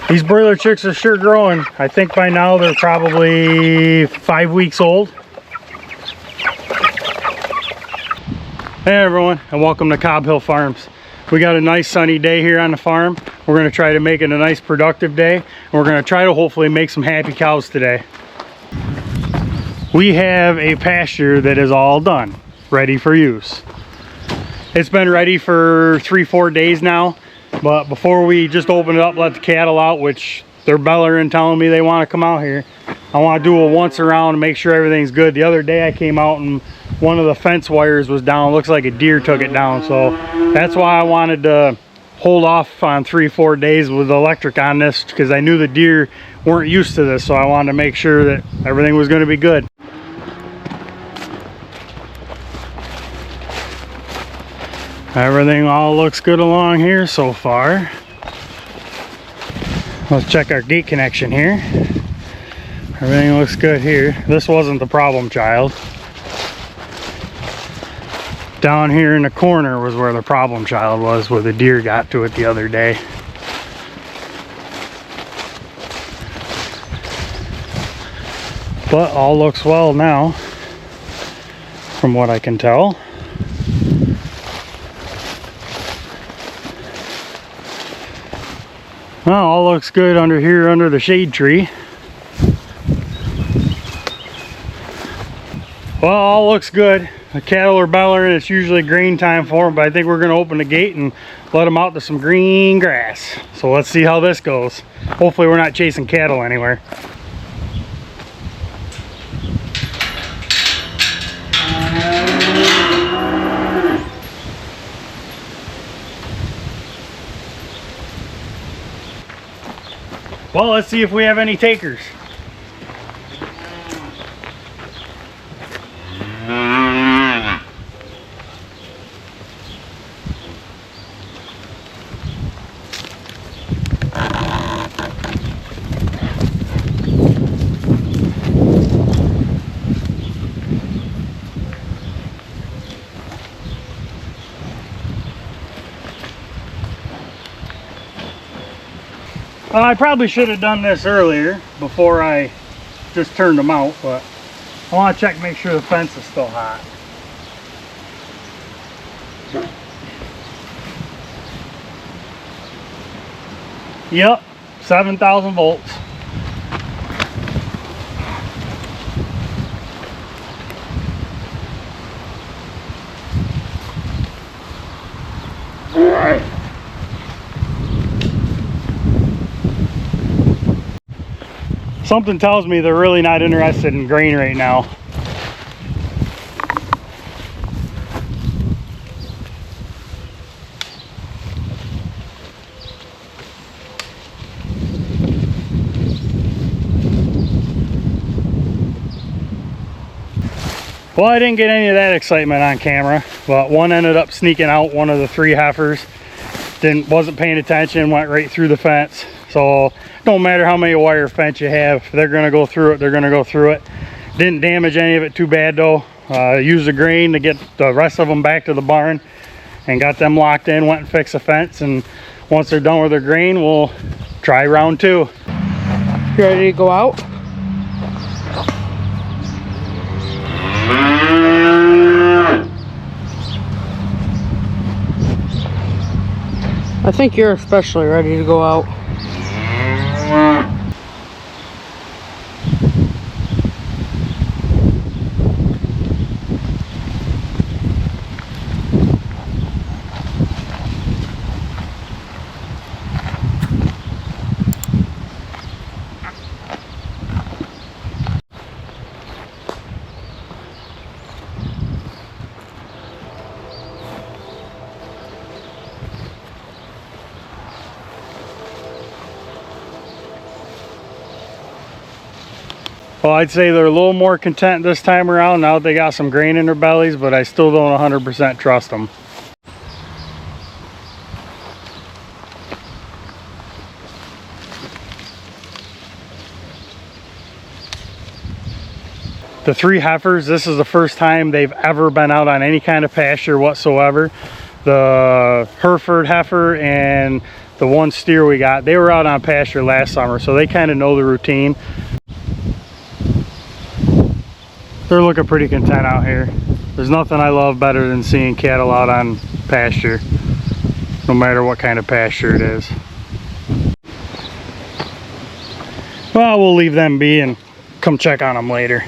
These broiler chicks are sure growing. I think by now they're probably 5 weeks old. Hey everyone, and welcome to Cobb Hill Farms. We got a nice sunny day here on the farm. We're going to try to make it a nice productive day, and we're going to try to hopefully make some happy cows today. We have a pasture that is all done, ready for use. It's been ready for 3-4 days now, but before we just open it up, let the cattle out, which they're bellering, telling me they want to come out here, I want to do a once around and make sure everything's good. The other day I came out and one of the fence wires was down. Looks like a deer took it down, so that's why I wanted to hold off on 3-4 days with the electric on this, because I knew the deer weren't used to this, so I wanted to make sure that everything was going to be good. Everything all looks good along here so far. Let's check our gate connection here. Everything looks good here. This wasn't the problem child. Down here in the corner was where the problem child was, where the deer got to it the other day. But all looks well now, from what I can tell. Well, all looks good under here under the shade tree. Well, all looks good. The cattle are bellering. It's usually grain time for them, but I think we're going to open the gate and let them out to some green grass. So let's see how this goes. Hopefully we're not chasing cattle anywhere. Well, let's see if we have any takers. Well, I probably should have done this earlier before I just turned them out, but I want to check, make sure the fence is still hot. Yep, 7,000 volts. All right. Something tells me they're really not interested in grain right now. Well, I didn't get any of that excitement on camera, but one ended up sneaking out. One of the 3 heifers wasn't paying attention, went right through the fence. So don't matter how many wire fence you have, if they're going to go through it, they're going to go through it. Didn't damage any of it too bad though. Used the grain to get the rest of them back to the barn and got them locked in. Went and fixed the fence, and once they're done with their grain, we'll try round 2. You ready to go out? I think you're especially ready to go out. Well, I'd say they're a little more content this time around now that they got some grain in their bellies, but I still don't 100% trust them. The 3 heifers, this is the first time they've ever been out on any kind of pasture whatsoever. The Hereford heifer and the one steer we got, they were out on pasture last summer, so they kind of know the routine. They're looking pretty content out here. There's nothing I love better than seeing cattle out on pasture, no matter what kind of pasture it is. Well, we'll leave them be and come check on them later.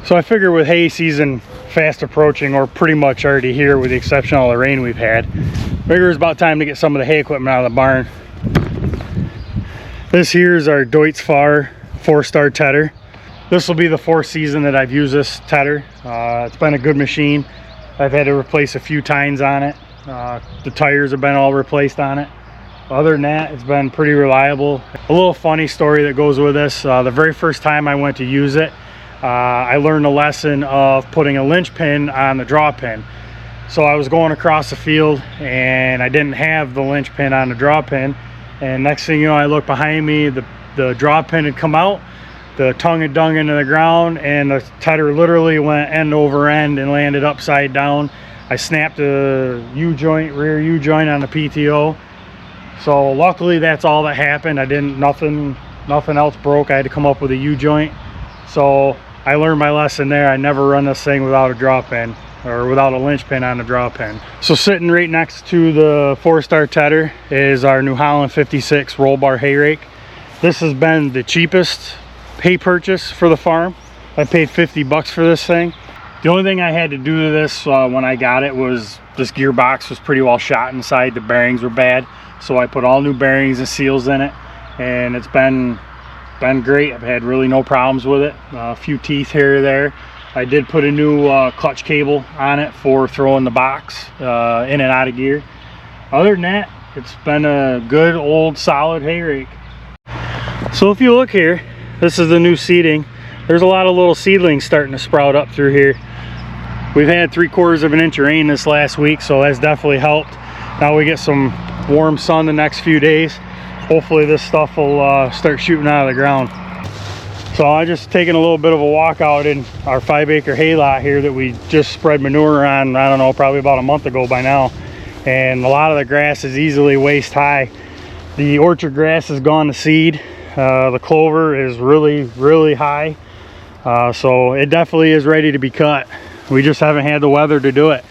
So I figure with hay season fast approaching, or pretty much already here with the exception of all the rain we've had, figure it's about time to get some of the hay equipment out of the barn. This here is our Deutz Fahr 4-star tedder. This will be the 4th season that I've used this tedder. It's been a good machine. I've had to replace a few tines on it. The tires have been all replaced on it. Other than that, it's been pretty reliable. A little funny story that goes with this. The very first time I went to use it, I learned a lesson of putting a linch pin on the draw pin. So I was going across the field and I didn't have the linch pin on the draw pin. And next thing you know, I look behind me, the draw pin had come out, the tongue had dug into the ground, and the tedder literally went end over end and landed upside down. I snapped a U-joint, rear U-joint on the PTO. So luckily that's all that happened. Nothing else broke. I had to come up with a U-joint. So I learned my lesson there. I never run this thing without a draw pin, or without a linch pin on the draw pin. So sitting right next to the 4-star tedder is our New Holland 56 roll bar hay rake. This has been the cheapest hay purchase for the farm. I paid 50 bucks for this thing. The only thing I had to do to this when I got it was this gearbox was pretty well shot inside. The bearings were bad, so I put all new bearings and seals in it, and it's been great. I've had really no problems with it. A few teeth here or there. I did put a new clutch cable on it for throwing the box in and out of gear. Other than that, it's been a good old solid hay rake. So if you look here, this is the new seeding. There's a lot of little seedlings starting to sprout up through here. We've had 3/4 of an inch of rain this last week, so that's definitely helped. Now we get some warm sun the next few days. Hopefully this stuff will start shooting out of the ground. So I just taken a little bit of a walk out in our 5-acre hay lot here that we just spread manure on, I don't know, probably about a month ago by now. And a lot of the grass is easily waist high. The orchard grass has gone to seed. The clover is really high. So it definitely is ready to be cut. We just haven't had the weather to do it.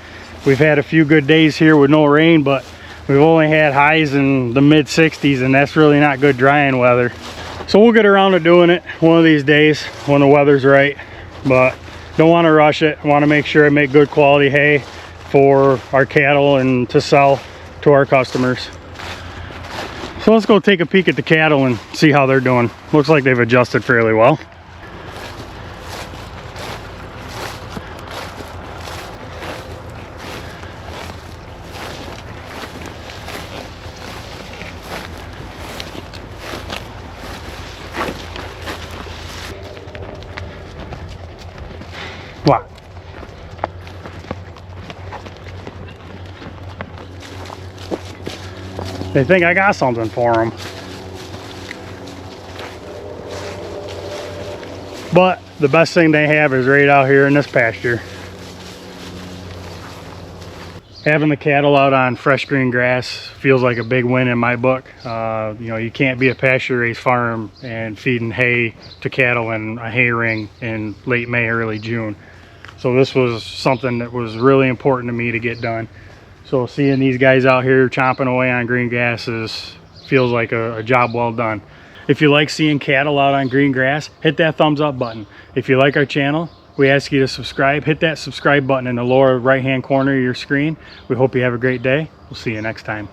We've had a few good days here with no rain, but we've only had highs in the mid 60s, and that's really not good drying weather. So we'll get around to doing it one of these days when the weather's right, but don't want to rush it. I want to make sure I make good quality hay for our cattle and to sell to our customers. So let's go take a peek at the cattle and see how they're doing. Looks like they've adjusted fairly well. What? They think I got something for them. But the best thing they have is right out here in this pasture. Having the cattle out on fresh green grass feels like a big win in my book. You know, you can't be a pasture raised farm and feeding hay to cattle in a hay ring in late May, early June. So this was something that was really important to me to get done. So seeing these guys out here chomping away on green grasses feels like a job well done. If you like seeing cattle out on green grass, hit that thumbs up button. If you like our channel, we ask you to subscribe. Hit that subscribe button in the lower right hand corner of your screen. We hope you have a great day. We'll see you next time.